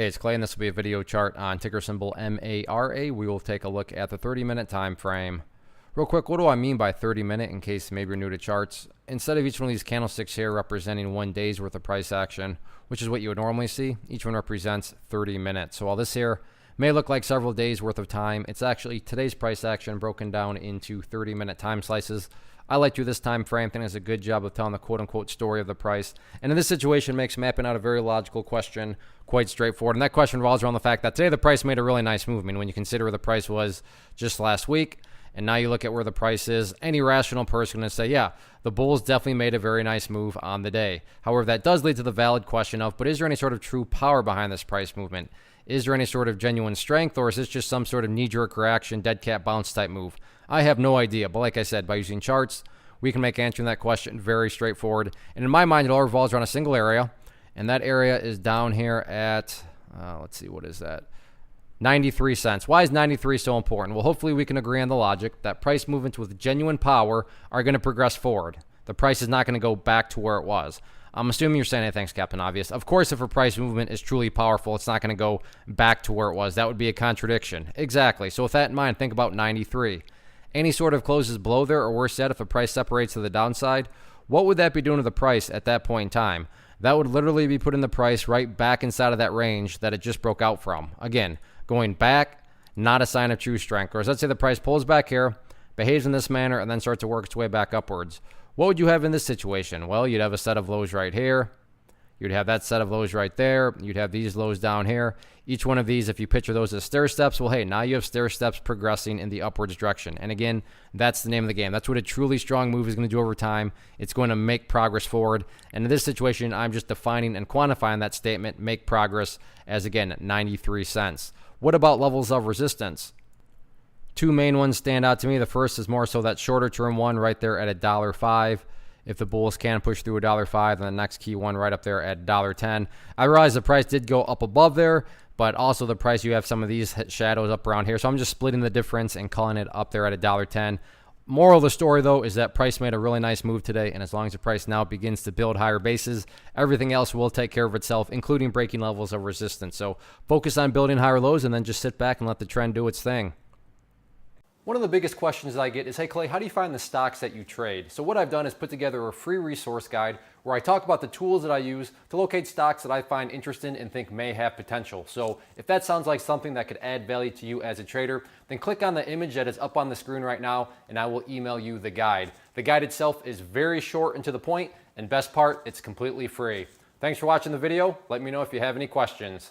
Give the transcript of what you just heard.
Hey, it's Clay, and this will be a video chart on ticker symbol MARA. We will take a look at the 30-minute time frame. Real quick, what do I mean by 30-minute in case maybe you're new to charts? Instead of each one of these candlesticks here representing 1 day's worth of price action, which is what you would normally see, each one represents 30 minutes. So while this here may look like several days worth of time, it's actually today's price action broken down into 30-minute time slices. I like to do this time frame. I think it's a good job of telling the quote-unquote story of the price. And in this situation, makes mapping out a very logical question quite straightforward. And that question revolves around the fact that today the price made a really nice movement. When you consider where the price was just last week, and now you look at where the price is, any rational person is going to say, yeah, the bulls definitely made a very nice move on the day. However, that does lead to the valid question of, but is there any sort of true power behind this price movement? Is there any sort of genuine strength, or is this just some sort of knee-jerk reaction, dead cat bounce type move? I have no idea, but like I said, by using charts, we can make answering that question very straightforward. And in my mind, it all revolves around a single area, and that area is down here at, let's see, what is that? 93 cents. Why is 93 so important? Well, hopefully we can agree on the logic that price movements with genuine power are going to progress forward. The price is not going to go back to where it was. I'm assuming you're saying, hey, thanks, Captain Obvious. Of course, if a price movement is truly powerful, it's not going to go back to where it was. That would be a contradiction. Exactly. So with that in mind, think about 93. Any sort of closes below there, or worse yet, if the price separates to the downside, what would that be doing to the price at that point in time? That would literally be putting the price right back inside of that range that it just broke out from. Again, going back, not a sign of true strength. Or let's say the price pulls back here, behaves in this manner, and then starts to work its way back upwards. What would you have in this situation? Well, you'd have a set of lows right here. You'd have that set of lows right there. You'd have these lows down here. Each one of these, if you picture those as stair steps, well, hey, now you have stair steps progressing in the upwards direction. And again, that's the name of the game. That's what a truly strong move is going to do over time. It's going to make progress forward. And in this situation, I'm just defining and quantifying that statement, make progress, as again, 93 cents. What about levels of resistance? Two main ones stand out to me. The first is more so that shorter term one right there at $1.05. If the bulls can push through $1.05, then the next key one right up there at $1.10. I realize the price did go up above there, but also the price, you have some of these shadows up around here. So I'm just splitting the difference and calling it up there at $1.10. Moral of the story, though, is that price made a really nice move today, and as long as the price now begins to build higher bases, everything else will take care of itself, including breaking levels of resistance. So focus on building higher lows and then just sit back and let the trend do its thing. One of the biggest questions that I get is, hey Clay, how do you find the stocks that you trade? So what I've done is put together a free resource guide where I talk about the tools that I use to locate stocks that I find interesting and think may have potential. So if that sounds like something that could add value to you as a trader, then click on the image that is up on the screen right now and I will email you the guide. The guide itself is very short and to the point, and best part, it's completely free. Thanks for watching the video. Let me know if you have any questions.